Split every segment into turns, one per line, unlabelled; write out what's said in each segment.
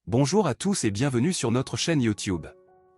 Bonjour à tous et bienvenue sur notre chaîne YouTube.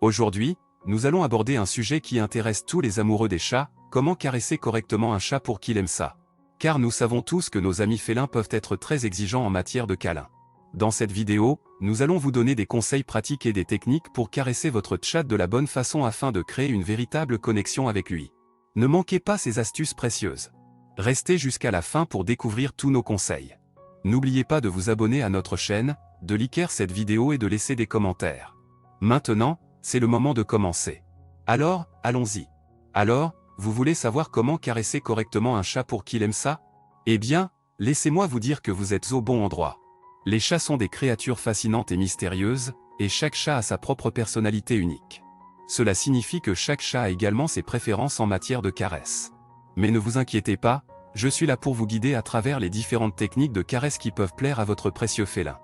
Aujourd'hui, nous allons aborder un sujet qui intéresse tous les amoureux des chats, comment caresser correctement un chat pour qu'il aime ça. Car nous savons tous que nos amis félins peuvent être très exigeants en matière de câlins. Dans cette vidéo, nous allons vous donner des conseils pratiques et des techniques pour caresser votre chat de la bonne façon afin de créer une véritable connexion avec lui. Ne manquez pas ces astuces précieuses. Restez jusqu'à la fin pour découvrir tous nos conseils. N'oubliez pas de vous abonner à notre chaîne, de liker cette vidéo et de laisser des commentaires. Maintenant, c'est le moment de commencer. Alors, allons-y. Alors, vous voulez savoir comment caresser correctement un chat pour qu'il aime ça? Eh bien, laissez-moi vous dire que vous êtes au bon endroit. Les chats sont des créatures fascinantes et mystérieuses, et chaque chat a sa propre personnalité unique. Cela signifie que chaque chat a également ses préférences en matière de caresses. Mais ne vous inquiétez pas, je suis là pour vous guider à travers les différentes techniques de caresses qui peuvent plaire à votre précieux félin.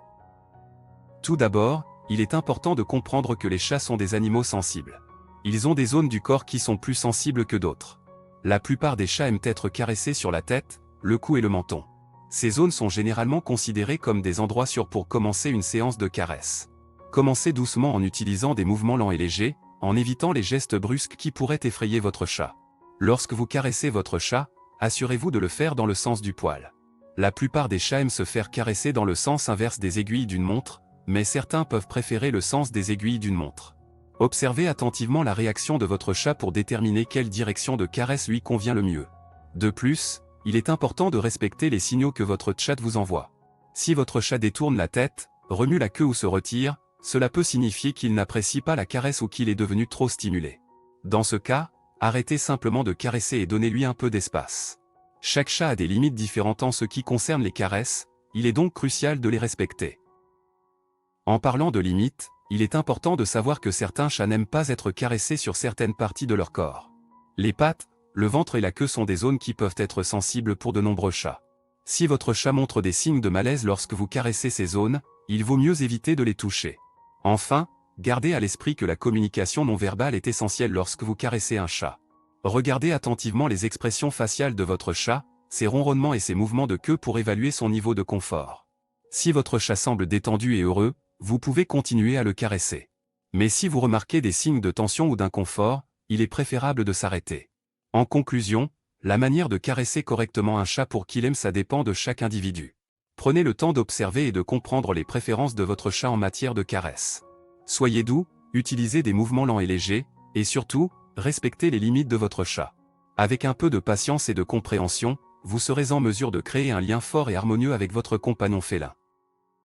Tout d'abord, il est important de comprendre que les chats sont des animaux sensibles. Ils ont des zones du corps qui sont plus sensibles que d'autres. La plupart des chats aiment être caressés sur la tête, le cou et le menton. Ces zones sont généralement considérées comme des endroits sûrs pour commencer une séance de caresses. Commencez doucement en utilisant des mouvements lents et légers, en évitant les gestes brusques qui pourraient effrayer votre chat. Lorsque vous caressez votre chat, assurez-vous de le faire dans le sens du poil. La plupart des chats aiment se faire caresser dans le sens inverse des aiguilles d'une montre, mais certains peuvent préférer le sens des aiguilles d'une montre. Observez attentivement la réaction de votre chat pour déterminer quelle direction de caresse lui convient le mieux. De plus, il est important de respecter les signaux que votre chat vous envoie. Si votre chat détourne la tête, remue la queue ou se retire, cela peut signifier qu'il n'apprécie pas la caresse ou qu'il est devenu trop stimulé. Dans ce cas, arrêtez simplement de caresser et donnez-lui un peu d'espace. Chaque chat a des limites différentes en ce qui concerne les caresses, il est donc crucial de les respecter. En parlant de limites, il est important de savoir que certains chats n'aiment pas être caressés sur certaines parties de leur corps. Les pattes, le ventre et la queue sont des zones qui peuvent être sensibles pour de nombreux chats. Si votre chat montre des signes de malaise lorsque vous caressez ces zones, il vaut mieux éviter de les toucher. Enfin, gardez à l'esprit que la communication non verbale est essentielle lorsque vous caressez un chat. Regardez attentivement les expressions faciales de votre chat, ses ronronnements et ses mouvements de queue pour évaluer son niveau de confort. Si votre chat semble détendu et heureux, vous pouvez continuer à le caresser. Mais si vous remarquez des signes de tension ou d'inconfort, il est préférable de s'arrêter. En conclusion, la manière de caresser correctement un chat pour qu'il aime ça dépend de chaque individu. Prenez le temps d'observer et de comprendre les préférences de votre chat en matière de caresse. Soyez doux, utilisez des mouvements lents et légers, et surtout, respectez les limites de votre chat. Avec un peu de patience et de compréhension, vous serez en mesure de créer un lien fort et harmonieux avec votre compagnon félin.